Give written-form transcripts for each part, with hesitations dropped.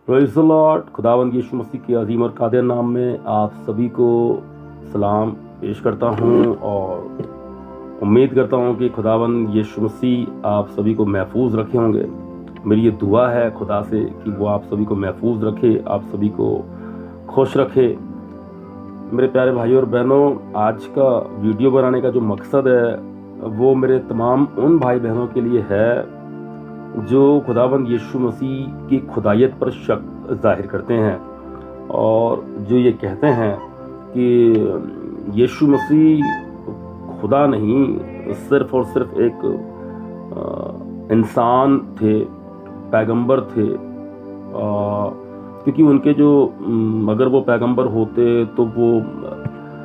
Praise the Lord. खुदावंद यीशु मसीह के अजीम और कादिर नाम में आप सभी को सलाम पेश करता हूँ और उम्मीद करता हूँ कि खुदावंद यीशु मसीह आप सभी को महफूज रखे होंगे। मेरी ये दुआ है खुदा से कि वो आप सभी को महफूज रखे, आप सभी को खुश रखे। मेरे प्यारे भाइयों और बहनों, आज का वीडियो बनाने का जो मकसद है वो मेरे तमाम उन भाई बहनों के लिए है जो खुदावंद यीशु मसीह की खुदायत पर शक जाहिर करते हैं और जो ये कहते हैं कि यीशु मसीह खुदा नहीं, सिर्फ और सिर्फ एक इंसान थे, पैगंबर थे। क्योंकि उनके जो अगर वो पैगंबर होते तो वो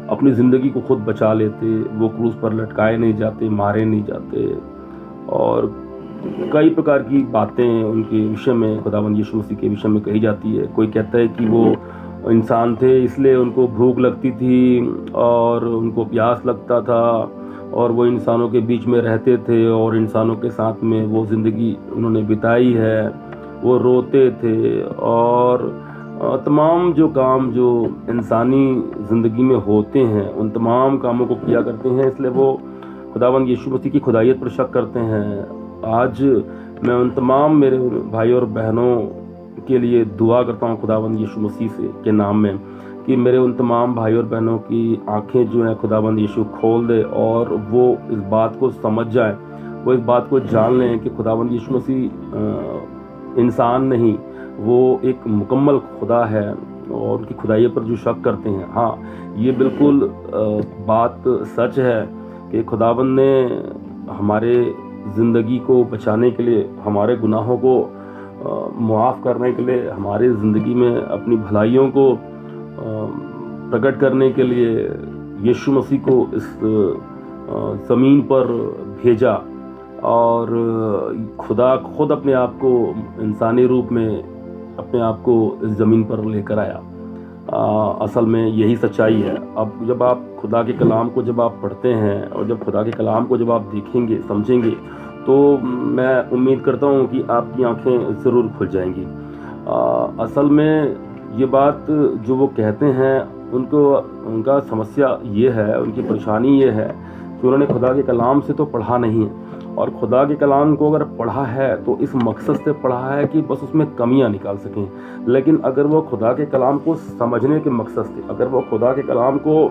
अपनी ज़िंदगी को खुद बचा लेते, वो क्रूस पर लटकाए नहीं जाते, मारे नहीं जाते। और कई प्रकार की बातें उनके विषय में, खुदावंद यीशु मसीह के विषय में कही जाती है। कोई कहता है कि वो इंसान थे इसलिए उनको भूख लगती थी और उनको प्यास लगता था और वो इंसानों के बीच में रहते थे और इंसानों के साथ में वो ज़िंदगी उन्होंने बिताई है। वो रोते थे और तमाम जो काम जो इंसानी ज़िंदगी में होते हैं उन तमाम कामों को किया करते हैं, इसलिए वो खुदावंद यीशु मसीह की खुदायत पर शक करते हैं। आज मैं उन तमाम मेरे भाई और बहनों के लिए दुआ करता हूँ खुदावंद यीशु मसीह से के नाम में कि मेरे उन तमाम भाई और बहनों की आंखें जो हैं खुदावंद यीशु खोल दे और वो इस बात को समझ जाए, वो इस बात को जान लें कि खुदावंद यीशु मसीह इंसान नहीं, वो एक मुकम्मल खुदा है और उनकी खुदाई पर जो शक करते हैं। हाँ, ये बिल्कुल बात सच है कि खुदावंद ने हमारे ज़िंदगी को बचाने के लिए, हमारे गुनाहों को मुआफ़ करने के लिए, हमारे ज़िंदगी में अपनी भलाइयों को प्रकट करने के लिए यीशु मसीह को इस ज़मीन पर भेजा और खुदा खुद अपने आप को इंसानी रूप में अपने आप को इस ज़मीन पर लेकर आया। असल में यही सच्चाई है। अब जब आप खुदा के कलाम को जब आप पढ़ते हैं और जब खुदा के कलाम को जब आप देखेंगे, समझेंगे, तो मैं उम्मीद करता हूँ कि आपकी आंखें ज़रूर खुल जाएंगी। असल में ये बात जो वो कहते हैं उनका समस्या ये है, उनकी परेशानी ये है कि उन्होंने खुदा के कलाम से तो पढ़ा नहीं है और खुदा के कलाम को अगर पढ़ा है तो इस मकसद से पढ़ा है कि बस उसमें कमियां निकाल सकें। लेकिन अगर वो खुदा के कलाम को समझने के मकसद से, अगर वो खुदा के कलाम को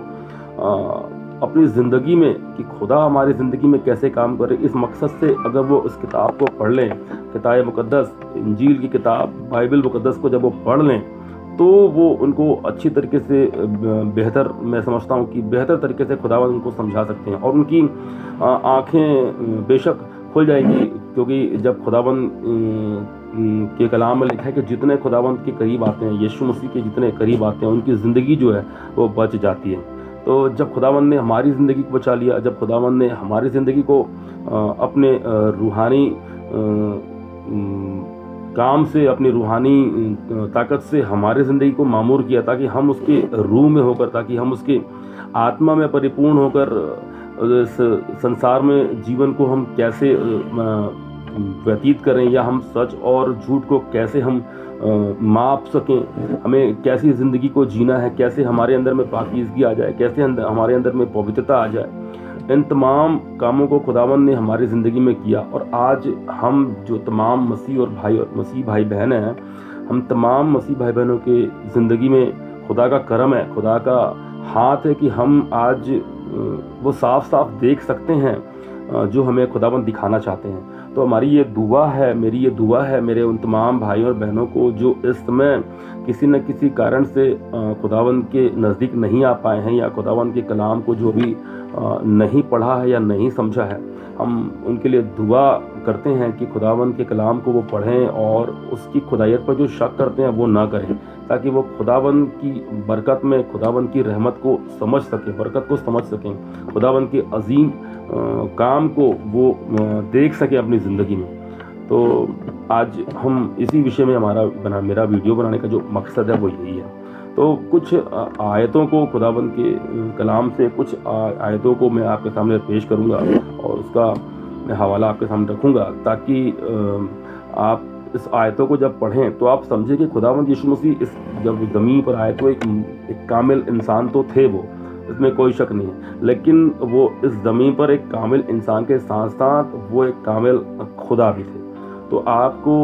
अपनी ज़िंदगी में कि खुदा हमारी ज़िंदगी में कैसे काम करे, इस मकसद से अगर वो इस किताब को पढ़ लें, किताब मुकद्दस, इंजील की किताब, बाइबल मुकद्दस को जब वो पढ़ लें तो वो उनको अच्छी तरीके से बेहतर, मैं समझता हूँ कि बेहतर तरीके से खुदावंद उनको समझा सकते हैं और उनकी आँखें बेशक खुल जाएंगी। क्योंकि जब खुदावंद के कलाम में लिखा है कि जितने खुदावंद के करीब आते हैं, यीशु मसीह के जितने करीब आते हैं, उनकी ज़िंदगी जो है वो बच जाती है। तो जब खुदावंद ने हमारी ज़िंदगी को बचा लिया, जब खुदावंद ने हमारी ज़िंदगी को अपने रूहानी काम से, अपनी रूहानी ताकत से हमारे ज़िंदगी को मामूर किया ताकि हम उसके रूह में होकर, ताकि हम उसके आत्मा में परिपूर्ण होकर इस संसार में जीवन को हम कैसे व्यतीत करें या हम सच और झूठ को कैसे हम माप सकें, हमें कैसी ज़िंदगी को जीना है, कैसे हमारे अंदर में पाकीज़गी आ जाए, कैसे हमारे अंदर में पवित्रता आ जाए, इन तमाम कामों को खुदावंद ने हमारी ज़िंदगी में किया। और आज हम जो तमाम मसीह भाई बहन हैं, हम तमाम मसीह भाई बहनों के ज़िंदगी में खुदा का करम है, खुदा का हाथ है कि हम आज वो साफ साफ देख सकते हैं जो हमें खुदावंद दिखाना चाहते हैं। तो हमारी ये दुआ है, मेरी ये दुआ है मेरे उन तमाम भाइयों और बहनों को जो इस समय किसी न किसी कारण से खुदावंद के नज़दीक नहीं आ पाए हैं या खुदावंद के कलाम को जो भी नहीं पढ़ा है या नहीं समझा है, हम उनके लिए दुआ करते हैं कि खुदावंद के कलाम को वो पढ़ें और उसकी खुदायत पर जो शक करते हैं वो ना करें, ताकि वो खुदावंद की बरकत में, खुदावंद की रहमत को समझ सकें, बरकत को समझ सकें, खुदावंद के अजीम काम को वो देख सकें अपनी ज़िंदगी में। तो आज हम इसी विषय में मेरा वीडियो बनाने का जो मकसद है वो यही है। तो कुछ आयतों को, खुदावंद के कलाम से कुछ आयतों को मैं आपके सामने पेश करूंगा और उसका मैं हवाला आपके सामने रखूंगा ताकि आप इस आयतों को जब पढ़ें तो आप समझे कि खुदावंद यीशु मसीह इस जब ज़मीन पर आए तो एक कामिल इंसान तो थे वो, इसमें कोई शक नहीं है, लेकिन वो इस ज़मीन पर एक कामिल इंसान के साथ साथ वो एक कामिल खुदा भी थे। तो आपको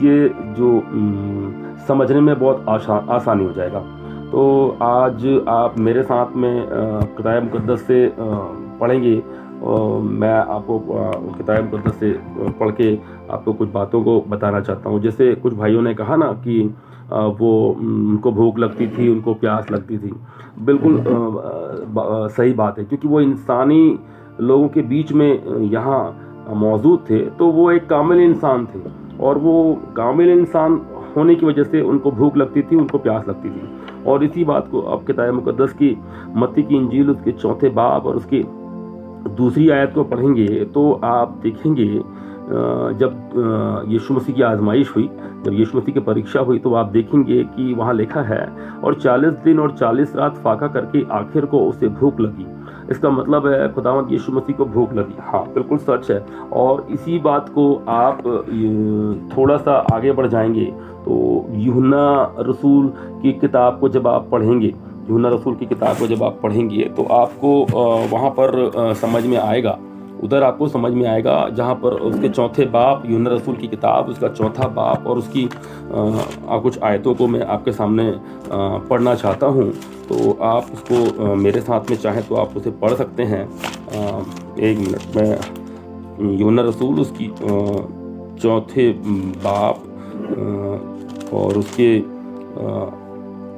ये जो समझने में बहुत आसानी हो जाएगा। तो आज आप मेरे साथ में किताब मुक़द्दस से पढ़ेंगे। मैं आपको किताब मुक़द्दस से पढ़ के आपको कुछ बातों को बताना चाहता हूँ। जैसे कुछ भाइयों ने कहा ना कि वो उनको भूख लगती थी, उनको प्यास लगती थी। बिल्कुल सही बात है, क्योंकि वो इंसानी लोगों के बीच में यहाँ मौजूद थे, तो वो एक कामिल इंसान थे, और वो कामिल इंसान होने की वजह से उनको भूख लगती थी, उनको प्यास लगती थी। और इसी बात को आप किताब मुक़द्दस की मत्ती की इंजील उसके 4 बाब और उसकी 2 आयत को पढ़ेंगे तो आप देखेंगे जब यीशु मसीह की आजमाइश हुई, जब यीशु मसीह की परीक्षा हुई, तो आप देखेंगे कि वहाँ लिखा है, और 40 दिन और 40 रात फाका करके आखिर को उसे भूख लगी। इसका मतलब है खुदावंद यीशु मसीह को भूख लगी। हाँ, बिल्कुल सच है। और इसी बात को आप थोड़ा सा आगे बढ़ जाएंगे तो यूहन्ना रसूल की किताब को जब आप पढ़ेंगे, यूहन्ना रसूल की किताब को जब आप पढ़ेंगे तो आपको वहाँ पर समझ में आएगा, उधर आपको समझ में आएगा जहाँ पर उसके 4 बाब, यूहन्ना रसूल की किताब उसका 4 बाब और उसकी कुछ आयतों को मैं आपके सामने पढ़ना चाहता हूँ। तो आप उसको मेरे साथ में चाहें तो आप उसे पढ़ सकते हैं। 1 मिनट में यूहन्ना रसूल उसकी 4 बाब और उसके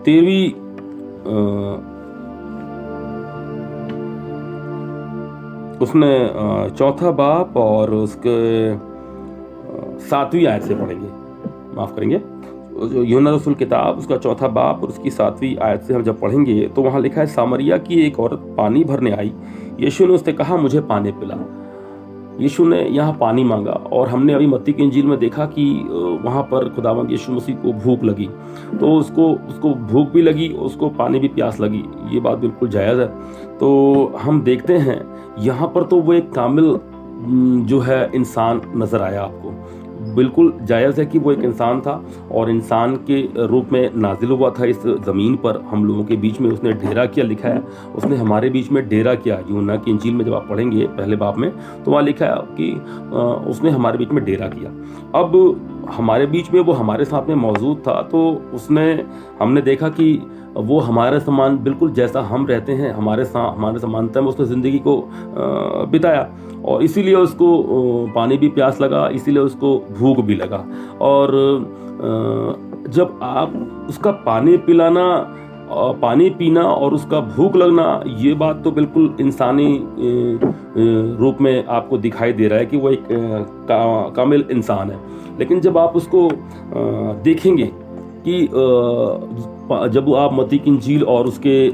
13वीं उसने 4 बाब और उसके 7वीं आयत से पढ़ेंगे, माफ़ करेंगे, यूहन्ना रसूल किताब उसका 4 बाब और उसकी 7वीं आयत से हम जब पढ़ेंगे तो वहाँ लिखा है, सामरिया की एक औरत पानी भरने आई, यीशु ने उससे कहा मुझे पानी पिला। यीशु ने यहाँ पानी मांगा, और हमने अभी मत्ती की इंजील में देखा कि वहाँ पर खुदावंद यीशु मसीह को भूख लगी, तो उसको भूख भी लगी, उसको पानी भी प्यास लगी। ये बात बिल्कुल जायज़ है। तो हम देखते हैं यहाँ पर तो वो एक कामिल जो है इंसान नज़र आया आपको। बिल्कुल जायज़ है कि वो एक इंसान था और इंसान के रूप में नाजिल हुआ था इस ज़मीन पर, हम लोगों के बीच में उसने डेरा किया। लिखा है उसने हमारे बीच में डेरा किया। यूहन्ना की इंजील में जब आप पढ़ेंगे 1 बाब में तो वहाँ लिखा है कि उसने हमारे बीच में डेरा किया। अब हमारे बीच में वो हमारे साथ में मौजूद था, तो हमने देखा कि वो हमारे समान बिल्कुल जैसा हम रहते हैं हमारे समानता में उसने ज़िंदगी को बिताया, और इसीलिए उसको पानी भी प्यास लगा, इसीलिए उसको भूख भी लगा। और जब आप उसका पानी पीना और उसका भूख लगना, ये बात तो बिल्कुल इंसानी रूप में आपको दिखाई दे रहा है कि वो एक कामिल इंसान है। लेकिन जब आप उसको देखेंगे कि जब आप मत्ती की इंजील और उसके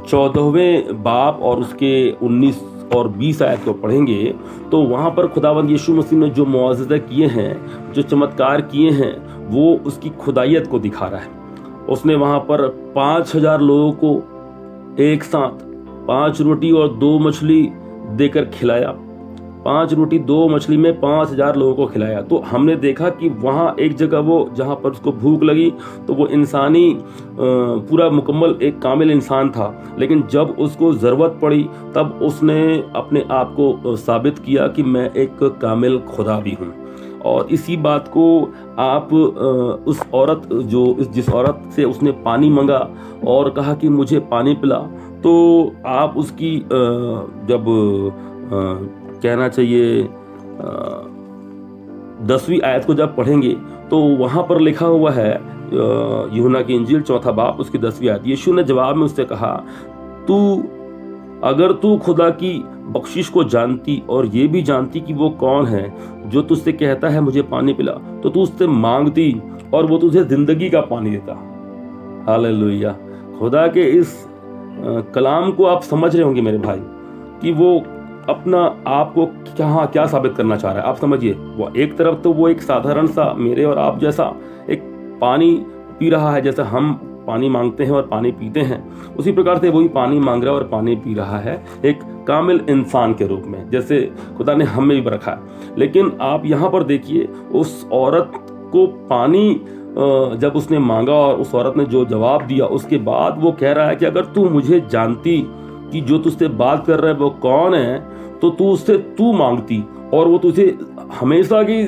14वें बाब और उसके 19 और 20 आयत को पढ़ेंगे तो वहाँ पर खुदावंद यीशु मसीह ने जो मुआजिज़े किए हैं, जो चमत्कार किए हैं, वो उसकी खुदाइयत को दिखा रहा है। उसने वहाँ पर 5000 लोगों को एक साथ 5 रोटी और 2 मछली देकर खिलाया। 5 रोटी 2 मछली में 5000 लोगों को खिलाया। तो हमने देखा कि वहाँ एक जगह वो जहाँ पर उसको भूख लगी तो वो इंसानी पूरा मुकम्मल एक कामिल इंसान था, लेकिन जब उसको ज़रूरत पड़ी तब उसने अपने आप को साबित किया कि मैं एक कामिल खुदा भी हूँ। और इसी बात को आप उस औरत जिस औरत से उसने पानी मांगा और कहा कि मुझे पानी पिला, तो आप उसकी जब कहना चाहिए 10वीं आयत को जब पढ़ेंगे तो वहाँ पर लिखा हुआ है, यूहन्ना की इंजील 4 बाब उसकी 10वीं आयत, यीशु ने जवाब में उससे कहा, अगर तू खुदा की बख्शिश को जानती और ये भी जानती कि वो कौन है जो तुझसे कहता है मुझे पानी पिला, तो तू उससे मांगती और वो तुझे जिंदगी का पानी देता। हालेलुया। खुदा के इस कलाम को आप समझ रहे होंगे मेरे भाई कि वो अपना आप को क्या साबित करना चाह रहा है। आप समझिए, वो एक तरफ तो वो एक साधारण सा मेरे और आप जैसा एक पानी पी रहा है, जैसा हम पानी मांगते हैं और पानी पीते हैं, उसी प्रकार से वही पानी मांग रहा है और पानी पी रहा है एक कामिल इंसान के रूप में, जैसे खुदा ने हमें भी रखा है। लेकिन आप यहाँ पर देखिए, उस औरत को पानी जब उसने मांगा और उस औरत ने जो जवाब दिया, उसके बाद वो कह रहा है कि अगर तू मुझे जानती कि जो तुझसे बात कर रहा है वो कौन है, तो तू उससे तू मांगती और वो तुझे हमेशा की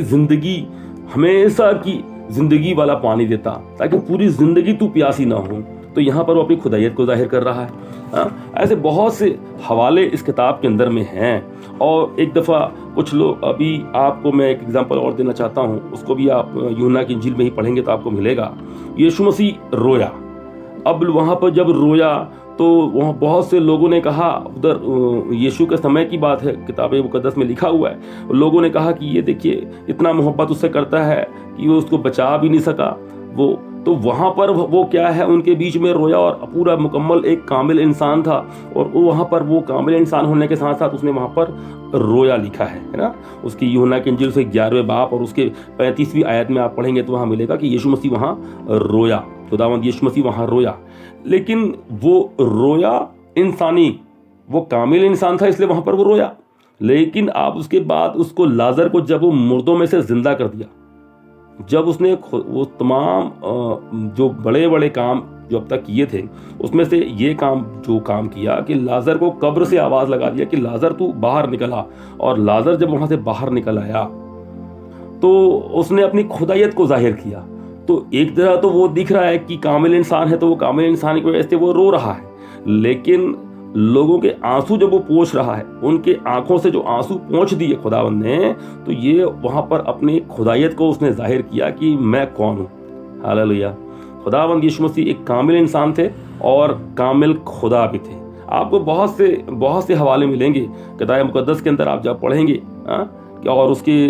जिंदगी वाला पानी देता, ताकि पूरी जिंदगी तू प्यासी ना हो। तो यहाँ पर वो अपनी खुदाइयत को जाहिर कर रहा है। ऐसे बहुत से हवाले इस किताब के अंदर में हैं। और एक दफ़ा कुछ लोग, अभी आपको मैं एक एग्जांपल और देना चाहता हूँ, उसको भी आप यूहन्ना की इंजील में ही पढ़ेंगे तो आपको मिलेगा। यीशु मसीह रोया। अब वहाँ पर जब रोया तो वहाँ बहुत से लोगों ने कहा, उधर यीशु के समय की बात है, किताब मुकद्दस में लिखा हुआ है, लोगों ने कहा कि ये देखिए इतना मोहब्बत उससे करता है कि वो उसको बचा भी नहीं सका वो। तो वहाँ पर वो क्या है, उनके बीच में रोया और पूरा मुकम्मल एक कामिल इंसान था। और वो वहाँ पर वो कामिल इंसान होने के साथ साथ उसने वहाँ पर रोया लिखा है ना। उसकी यूहन्ना की इंजील से 11वें बाब और उसके 35वीं आयत में आप पढ़ेंगे तो वहाँ मिलेगा कि यीशु मसीह वहाँ रोया, खुदावंद यीशु मसीह वहाँ रोया। लेकिन वो रोया इंसानी, वो कामिल इंसान था इसलिए वहाँ पर वो रोया। लेकिन आप उसके बाद उसको लाजर को जब वो मुर्दों में से जिंदा कर दिया, जब उसने वो तमाम जो बड़े बड़े काम जो अब तक किए थे उसमें से ये काम किया कि लाजर को कब्र से आवाज़ लगा दिया कि लाजर तू बाहर निकल आ। और लाजर जब वहाँ से बाहर निकल आया तो उसने अपनी खुदाइयत को जाहिर किया। तो एक तरह तो वो दिख रहा है कि कामिल इंसान है, तो वो कामिल इंसान की वजह से वो रो रहा है। लेकिन लोगों के आंसू जब वो पोंछ रहा है, उनके आंखों से जो आंसू पोंछ दिए खुदावंद ने, तो ये वहाँ पर अपनी खुदाइयत को उसने जाहिर किया कि मैं कौन हूँ। हालेलुया। खुदावंद यीशु मसीह एक कामिल इंसान थे और कामिल खुदा भी थे। आपको बहुत से हवाले मिलेंगे किताब मुकद्दस के अंदर, आप जब पढ़ेंगे और उसके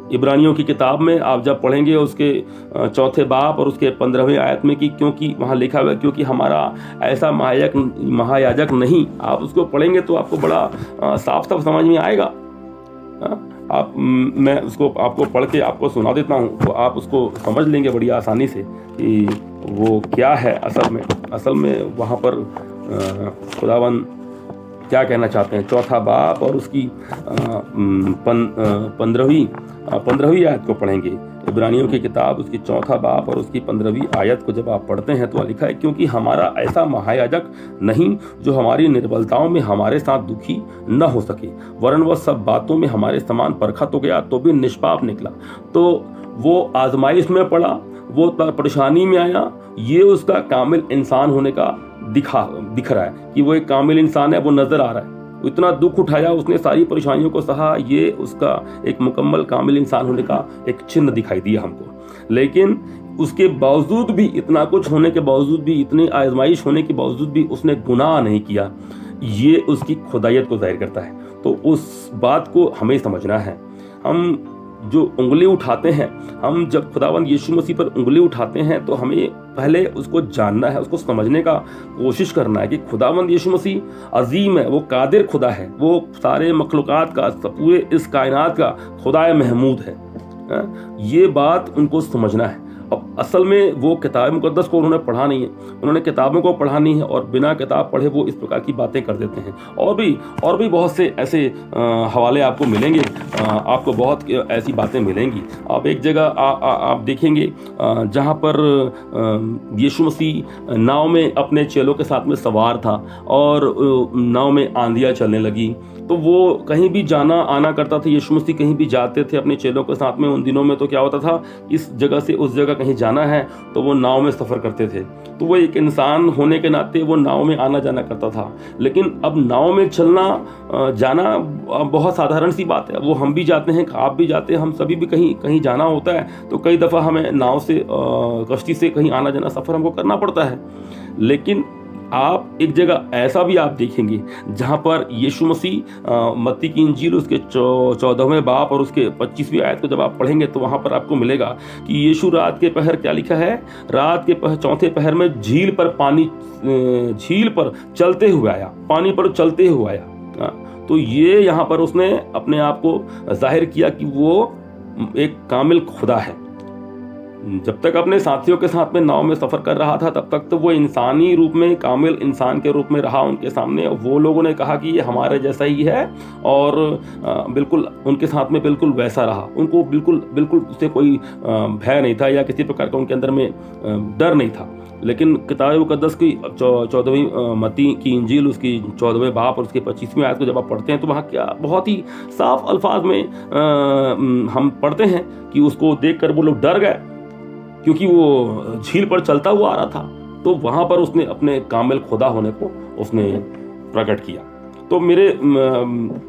इब्रानियों की किताब में आप जब पढ़ेंगे उसके 4 बाब और उसके 15वें आयत में कि क्योंकि वहाँ लिखा हुआ है क्योंकि हमारा ऐसा महायाजक नहीं। आप उसको पढ़ेंगे तो आपको बड़ा साफ समझ में आएगा। मैं उसको आपको पढ़ के आपको सुना देता हूँ तो आप उसको समझ लेंगे बड़ी आसानी से कि वो क्या है असल में वहाँ पर खुदावन क्या कहना चाहते हैं। 4 बाब और उसकी 15वीं आयत को पढ़ेंगे। इब्रानियों की किताब उसकी 4 बाब और उसकी 15वीं आयत को जब आप पढ़ते हैं तो लिखा है क्योंकि हमारा ऐसा महायाजक नहीं जो हमारी निर्बलताओं में हमारे साथ दुखी न हो सके, वरन वह सब बातों में हमारे समान परखा तो गया तो भी निष्पाप निकला। तो वो आजमाइश में पड़ा, वो परेशानी में आया, ये उसका कामिल इंसान होने का दिख रहा है कि वो एक कामिल इंसान है, वो नजर आ रहा है। इतना दुख उठाया उसने, सारी परेशानियों को सहा, ये उसका एक मुकम्मल कामिल इंसान होने का एक चिन्ह दिखाई दिया हमको। लेकिन उसके बावजूद भी, इतना कुछ होने के बावजूद भी, इतनी आजमाइश होने के बावजूद भी उसने गुनाह नहीं किया। ये उसकी खुदाइयत को जाहिर करता है। तो उस बात को हमें समझना है। हम जो उंगली उठाते हैं, हम जब खुदावंद यीशु मसीह पर उंगली उठाते हैं तो हमें पहले उसको जानना है, उसको समझने का कोशिश करना है कि खुदावंद यीशु मसीह अजीम है, वो कादिर खुदा है, वो सारे मखलूकात का, पूरे इस कायनात का खुदा महमूद है। ये बात उनको समझना है। अब असल में वो किताब मुकद्दस को उन्होंने पढ़ा नहीं है, उन्होंने किताबों को पढ़ा नहीं है और बिना किताब पढ़े वो इस प्रकार की बातें कर देते हैं। और भी बहुत से ऐसे हवाले आपको मिलेंगे, आपको बहुत ऐसी बातें मिलेंगी। आप एक जगह आप देखेंगे जहाँ पर यीशु मसीह नाव में अपने चेलों के साथ में सवार था और नाव में आंधियाँ चलने लगी। तो वो कहीं भी जाना आना करता था, यीशु मसीह कहीं भी जाते थे अपने चेलों के साथ में। उन दिनों में तो क्या होता था, इस जगह से उस जगह कहीं जाना है तो वो नाव में सफ़र करते थे। तो वो एक इंसान होने के नाते वो नाव में आना जाना करता था। लेकिन अब नाव में चलना जाना बहुत साधारण सी बात है, वो हम भी जाते हैं, आप भी जाते हैं, हम सभी भी कहीं जाना होता है तो कई दफ़ा हमें नाव से कश्ती से कहीं आना जाना सफ़र हमको करना पड़ता है। लेकिन आप एक जगह ऐसा भी आप देखेंगे जहाँ पर यीशु मसीह मत्ती की इंजील उसके 14वें बाब और उसके 25वीं आयत को जब आप पढ़ेंगे तो वहाँ पर आपको मिलेगा कि यीशु रात के पहर, क्या लिखा है, रात के 4थे पहर में झील पर चलते हुए आया, पानी पर चलते हुए आया। तो ये यहाँ पर उसने अपने आप को जाहिर किया कि वो एक कामिल खुदा है। जब तक अपने साथियों के साथ में नाव में सफ़र कर रहा था तब तक तो वो इंसानी रूप में, कामिल इंसान के रूप में रहा उनके सामने। वो लोगों ने कहा कि ये हमारे जैसा ही है, और बिल्कुल उनके साथ में बिल्कुल वैसा रहा। उनको बिल्कुल बिल्कुल उससे कोई भय नहीं था या किसी प्रकार का उनके अंदर में डर नहीं था। लेकिन किताब मुकद्दस की 14वीं मत्ती की इंजील, उसकी 14वें बाब और उसके 25वें आयत को जब आप पढ़ते हैं तो वहाँ क्या बहुत ही साफ अल्फाज में हम पढ़ते हैं कि उसको देखकर वो लोग डर गए, क्योंकि वो झील पर चलता हुआ आ रहा था। तो वहाँ पर उसने अपने कामिल खुदा होने को उसने प्रकट किया। तो मेरे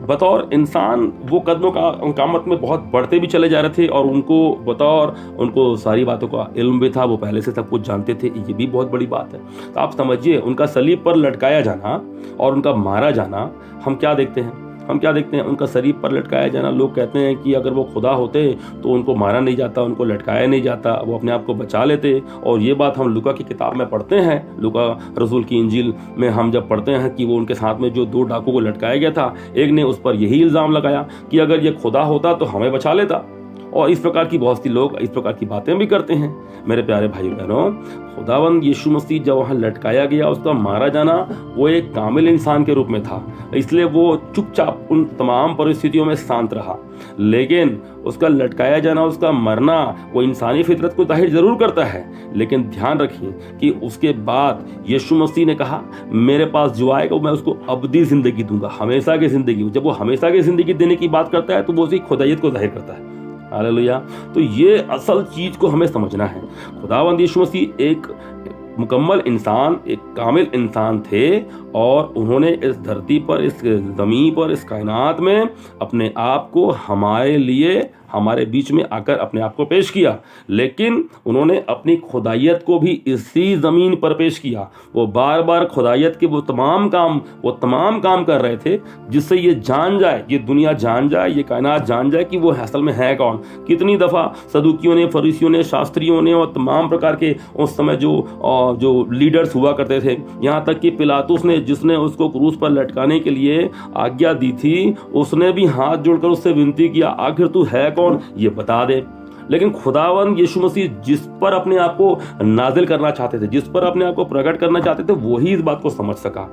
बतौर इंसान वो कदमों का कामत में बहुत बढ़ते भी चले जा रहे थे, और उनको सारी बातों का इल्म भी था, वो पहले से सब कुछ जानते थे। ये भी बहुत बड़ी बात है। तो आप समझिए, उनका सलीब पर लटकाया जाना और उनका मारा जाना, हम क्या देखते हैं उनका सलीब पर लटकाया जाना। लोग कहते हैं कि अगर वो खुदा होते तो उनको मारा नहीं जाता, उनको लटकाया नहीं जाता, वो अपने आप को बचा लेते। और ये बात हम लूका की किताब में पढ़ते हैं, लूका रसूल की इंजील में हम जब पढ़ते हैं कि वो उनके साथ में जो 2 डाकू को लटकाया गया था, एक ने उस पर यही इल्ज़ाम लगाया कि अगर ये खुदा होता तो हमें बचा लेता। और इस प्रकार की बहुत सी लोग इस प्रकार की बातें भी करते हैं। मेरे प्यारे भाई बहनों, खुदावंद यीशु मसीह जब वहाँ लटकाया गया, उसका मारा जाना, वो एक कामिल इंसान के रूप में था, इसलिए वो चुपचाप उन तमाम परिस्थितियों में शांत रहा। लेकिन उसका लटकाया जाना, उसका मरना, वो इंसानी फितरत को जाहिर जरूर करता है। लेकिन ध्यान रखिए कि उसके बाद यीशु मसीह ने कहा, मेरे पास जो आएगा मैं उसको अबदी जिंदगी दूंगा, हमेशा की जिंदगी। जब वो हमेशा की जिंदगी देने की बात करता है तो वो उसकी खुदाइयत को जाहिर करता है। हालेलुया। तो ये असल चीज को हमें समझना है। खुदावंद यीशु मसीह एक मुकम्मल इंसान, एक कामिल इंसान थे, और उन्होंने इस धरती पर, इस ज़मीन पर, इस कायनात में अपने आप को हमारे लिए, हमारे बीच में आकर अपने आप को पेश किया। लेकिन उन्होंने अपनी खुदाइयत को भी इसी ज़मीन पर पेश किया। वो बार बार खुदाइयत के वो तमाम काम कर रहे थे जिससे ये जान जाए, ये दुनिया जान जाए, ये कायनात जान जाए कि वो असल में है कौन। कितनी दफ़ा सदूकियों ने, फरीसियों ने, शास्त्रियों ने और तमाम प्रकार के उस समय जो लीडर्स हुआ करते थे, यहाँ तक कि पिलातुस ने, जिसने उसको क्रूस पर लटकाने के लिए आज्ञा दी थी, उसने भी हाथ जोड़कर उससे विनती किया, आखिर तू है कौन, ये बता दे। लेकिन खुदावंद यीशु मसीह जिस पर अपने आप को नाजिल करना चाहते थे, जिस पर अपने आप को प्रकट करना चाहते थे, वही इस बात को समझ सका।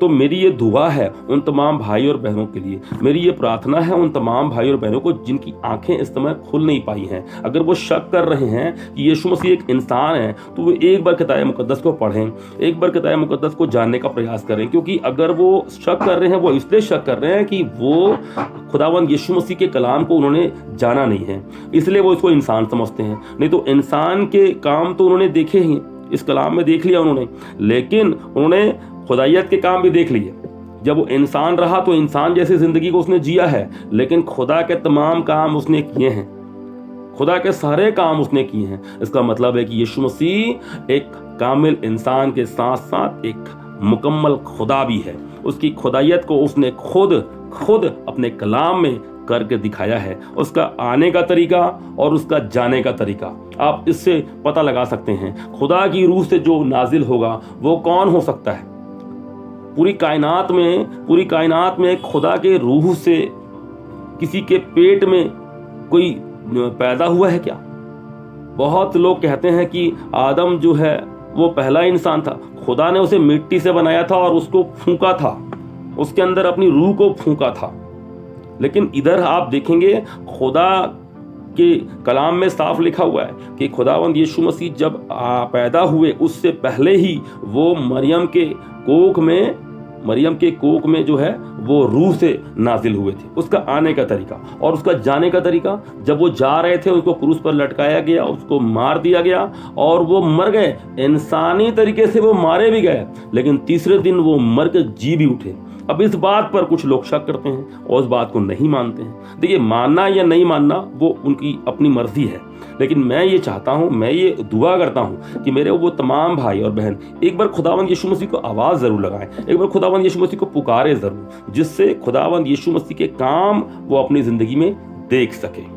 तो मेरी ये दुआ है उन तमाम भाई और बहनों के लिए, मेरी ये प्रार्थना है उन तमाम भाई और बहनों को जिनकी आंखें इस समय खुल नहीं पाई हैं। अगर वो शक कर रहे हैं कि यीशु मसीह एक इंसान है, तो वो एक बार किताब मुकद्दस को पढ़ें, एक बार किताब मुकद्दस को जानने का प्रयास करें। क्योंकि अगर वो शक कर रहे हैं, वो इसलिए शक कर रहे हैं कि वो खुदावंद यीशु मसीह के कलाम को उन्होंने जाना नहीं है, इसलिए वो इसको इंसान समझते हैं। नहीं तो इंसान के काम तो उन्होंने देखे ही, इस कलाम में देख लिया उन्होंने, लेकिन उन्होंने खुदाइयत के काम भी देख लिए। जब वो इंसान रहा तो इंसान जैसी जिंदगी को उसने जिया है, लेकिन खुदा के तमाम काम उसने किए हैं, खुदा के सारे काम उसने किए हैं। इसका मतलब है कि यीशु मसीह एक कामिल इंसान के साथ साथ एक मुकम्मल खुदा भी है। उसकी खुदाइयत को उसने खुद अपने कलाम में करके दिखाया है। उसका आने का तरीका और उसका जाने का तरीका आप इससे पता लगा सकते हैं। खुदा की रूह से जो नाजिल होगा वो कौन हो सकता है? पूरी कायनात में खुदा के रूह से किसी के पेट में कोई पैदा हुआ है क्या? बहुत लोग कहते हैं कि आदम जो है वो पहला इंसान था, खुदा ने उसे मिट्टी से बनाया था और उसको फूंका था, उसके अंदर अपनी रूह को फूंका था। लेकिन इधर आप देखेंगे खुदा के कलाम में साफ लिखा हुआ है कि खुदावंद यीशु मसीह जब पैदा हुए उससे पहले ही वो मरियम के कोख में जो है वो रूह से नाजिल हुए थे। उसका आने का तरीका और उसका जाने का तरीका, जब वो जा रहे थे उसको क्रूस पर लटकाया गया, उसको मार दिया गया और वो मर गए। इंसानी तरीके से वो मारे भी गए, लेकिन तीसरे दिन वो मर के जी भी उठे। अब इस बात पर कुछ लोग शक करते हैं और उस बात को नहीं मानते हैं। देखिए, मानना या नहीं मानना वो उनकी अपनी मर्जी है, लेकिन मैं ये चाहता हूँ, मैं ये दुआ करता हूँ कि मेरे वो तमाम भाई और बहन एक बार खुदावंद यीशु मसीह को आवाज़ ज़रूर लगाएं, एक बार खुदावंद यीशु मसीह को पुकारे ज़रूर, जिससे खुदावंद यीशु मसीह के काम वो अपनी ज़िंदगी में देख सके।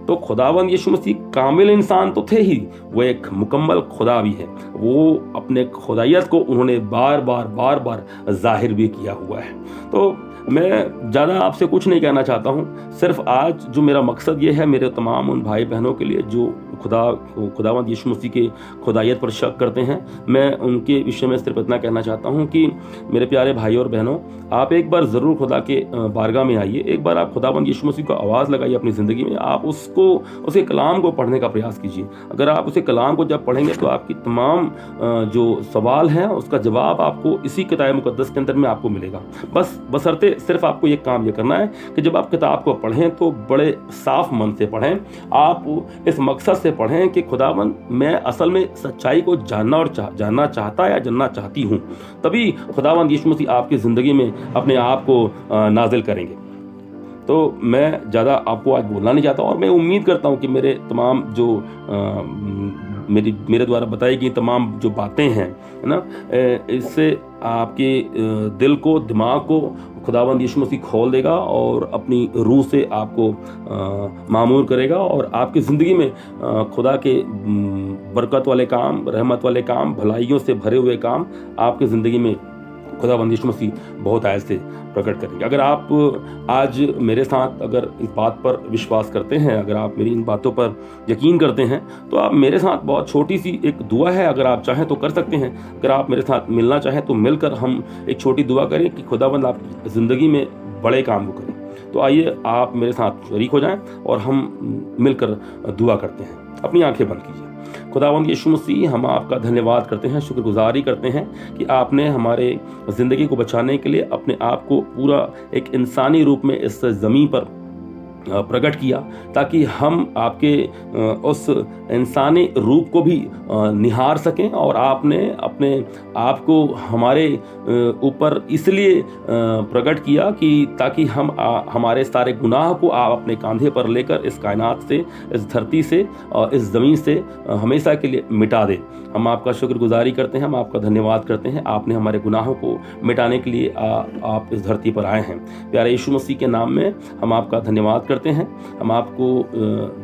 तो खुदावंद यीशु मसीह कामिल इंसान तो थे ही, वो एक मुकम्मल खुदा भी है। वो अपने खुदाइयत को उन्होंने बार बार जाहिर भी किया हुआ है। तो मैं ज़्यादा आपसे कुछ नहीं कहना चाहता हूँ। सिर्फ आज जो मेरा मकसद ये है, मेरे तमाम उन भाई बहनों के लिए जो खुदावंद यीशु मसीह के खुदायत पर शक करते हैं, मैं उनके विषय में सिर्फ इतना कहना चाहता हूँ कि मेरे प्यारे भाई और बहनों, आप एक बार ज़रूर खुदा के बारगाह में आइए। एक बार आप खुदावंद यीशु मसीह को आवाज़ लगाइए अपनी ज़िंदगी में। आप उसके कलाम को पढ़ने का प्रयास कीजिए। अगर आप उसे कलाम को जब पढ़ेंगे तो आपकी तमाम जो सवाल हैं उसका जवाब आपको इसी किताब मुकद्दस के अंदर में आपको मिलेगा। बशर्ते सिर्फ आपको ये काम ये करना है कि जब आप किताब को पढ़ें तो बड़े साफ मन से पढ़ें। आप इस मकसद से पढ़ें कि खुदावंद, मैं असल में सच्चाई को जानना चाहता या जानना चाहती हूँ। तभी खुदावंद यीशु मसीह आपकी ज़िंदगी में अपने आप को नाजिल करेंगे। तो मैं ज़्यादा आपको आज बोलना नहीं चाहता और मैं उम्मीद करता हूँ कि मेरे तमाम जो मेरे द्वारा बताई गई तमाम जो बातें हैं, है ना, इससे आपके दिल को, दिमाग को खुदावंद यीशु मसीह खोल देगा और अपनी रूह से आपको मामूर करेगा और आपकी ज़िंदगी में खुदा के बरकत वाले काम, रहमत वाले काम, भलाइयों से भरे हुए काम आपकी ज़िंदगी में खुदावंद यीशु मसीह बहुत आयत से प्रकट करेंगे। अगर आप आज मेरे साथ अगर इस बात पर विश्वास करते हैं, अगर आप मेरी इन बातों पर यकीन करते हैं, तो आप मेरे साथ बहुत छोटी सी एक दुआ है, अगर आप चाहें तो कर सकते हैं। अगर आप मेरे साथ मिलना चाहें तो मिलकर हम एक छोटी दुआ करें कि खुदावंद आपकी ज़िंदगी में बड़े काम को करें। तो आइए आप मेरे साथ शरीक हो जाएं और हम मिलकर दुआ करते हैं। अपनी आंखें बंद कीजिए। खुदावंद यीशु मसीह, हम आपका धन्यवाद करते हैं, शुक्रगुजारी करते हैं कि आपने हमारे ज़िंदगी को बचाने के लिए अपने आप को पूरा एक इंसानी रूप में इस ज़मीन पर प्रकट किया, ताकि हम आपके उस इंसानी रूप को भी निहार सकें। और आपने अपने आप को हमारे ऊपर इसलिए प्रकट किया कि ताकि हम हमारे सारे गुनाह को आप अपने कंधे पर लेकर इस कायनात से, इस धरती से और इस ज़मीन से हमेशा के लिए मिटा दें। हम आपका शुक्रगुजारी करते हैं, हम आपका धन्यवाद करते हैं। आपने हमारे गुनाहों को मिटाने के लिए आप इस धरती पर आए हैं। प्यारे यीशु मसीह के नाम में हम आपका धन्यवाद करते हैं। हम आपको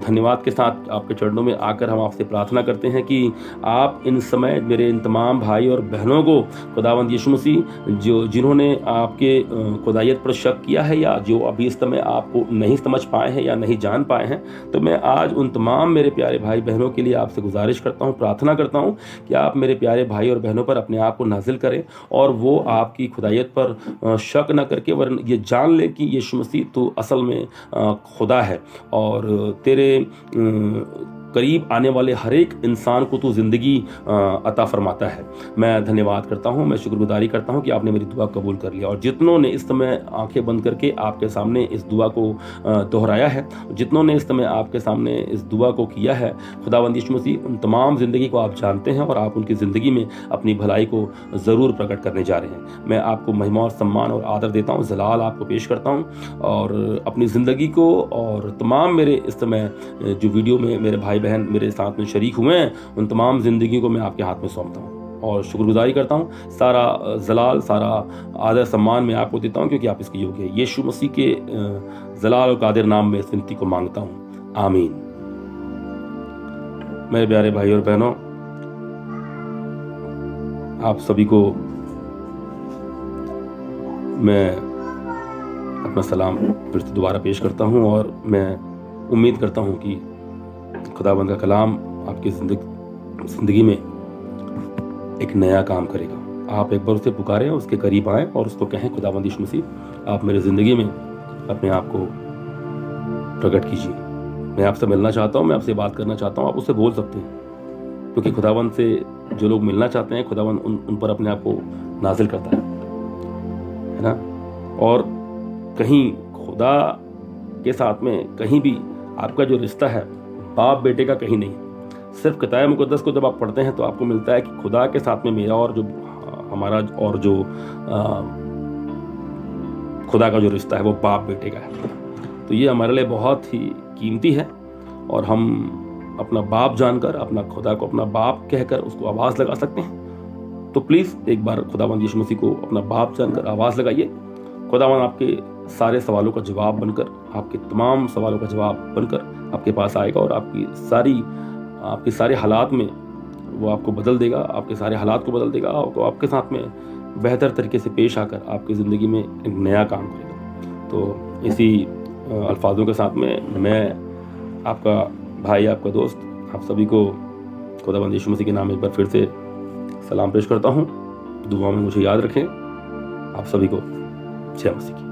धन्यवाद के साथ आपके चरणों में आकर हम आपसे प्रार्थना करते हैं कि आप इन समय मेरे इन तमाम भाई और बहनों को खुदावंद यीशु मसीह, जिन्होंने आपके खुदायत पर शक किया है या जो अभी इस समय आपको नहीं समझ पाए हैं या नहीं जान पाए हैं, तो मैं आज उन तमाम मेरे प्यारे भाई बहनों के लिए आपसे गुजारिश करता हूँ, प्रार्थना करता हूँ कि आप मेरे प्यारे भाई और बहनों पर अपने आप को नाजिल करें और वो आपकी खुदायत पर शक न करके वरन ये जान ले कि यीशु मसीह तो असल में खुदा है और तेरे करीब आने वाले हर एक इंसान को तू ज़िंदगी अता फरमाता है। मैं धन्यवाद करता हूँ, मैं शुक्रगुजारी करता हूँ कि आपने मेरी दुआ कबूल कर लिया। और जितनों ने इस समय आंखें बंद करके आपके सामने इस दुआ को दोहराया है, जितनों ने इस समय आपके सामने इस दुआ को किया है, खुदावंद यीशु मसीह उन तमाम ज़िंदगी को आप जानते हैं और आप उनकी ज़िंदगी में अपनी भलाई को ज़रूर प्रकट करने जा रहे हैं। मैं आपको महिमा और सम्मान और आदर देता हूँ, जलाल आपको पेश करता हूँ और अपनी ज़िंदगी को और तमाम मेरे इस समय जो वीडियो में मेरे भाई बहन मेरे साथ में शरीक हुए हैं, उन तमाम ज़िंदगी को मैं आपके हाथ में सौंपता हूँ और शुक्रगुजारी करता हूँ। सारा जलाल, सारा आदर सम्मान मैं आपको देता हूँ क्योंकि आप इसके योग्य हैं। यीशु मसीह के जलाल और कादिर नाम में इस विनती को मांगता हूँ, आमीन। मेरे प्यारे भाई और बहनों, आप सभी को मैं अपना सलाम फिर से दोबारा पेश करता हूँ और मैं उम्मीद करता हूँ कि खुदाबंद का कलाम आपकी ज़िंदगी में एक नया काम करेगा। आप एक बार उसे पुकारें, उसके करीब आएँ और उसको कहें, खुदाबंद यीशु मसीह, आप मेरे ज़िंदगी में अपने आप को प्रकट कीजिए। मैं आपसे मिलना चाहता हूँ, मैं आपसे बात करना चाहता हूँ। आप उससे बोल सकते हैं क्योंकि खुदाबंद से जो लोग मिलना चाहते हैं, खुदाबंद उन पर अपने आप को नाजिल करता है ना। और कहीं खुदा के साथ में कहीं भी आपका जो रिश्ता है बाप बेटे का कहीं नहीं। सिर्फ किताब मुकद्दस को जब आप पढ़ते हैं तो आपको मिलता है कि खुदा के साथ में मेरा और जो हमारा और जो खुदा का जो रिश्ता है वो बाप बेटे का है। तो ये हमारे लिए बहुत ही कीमती है और हम अपना बाप जानकर, अपना खुदा को अपना बाप कहकर उसको आवाज़ लगा सकते हैं। तो प्लीज़ एक बार खुदावंद यीशु मसीह को अपना बाप जानकर आवाज़ लगाइए। खुदावंद आपके सारे सवालों का जवाब बनकर, आपके तमाम सवालों का जवाब बनकर आपके पास आएगा और आपके सारे हालात में वो आपको बदल देगा, आपके सारे हालात को बदल देगा और आपके साथ में बेहतर तरीके से पेश आकर आपकी ज़िंदगी में एक नया काम करेगा। तो इसी अल्फाजों के साथ में मैं आपका भाई, आपका दोस्त, आप सभी को खुदावंद यीशु मसीह के नाम एक बार फिर से सलाम पेश करता हूँ। दुआ में मुझे याद रखें। आप सभी को जय मसीह की।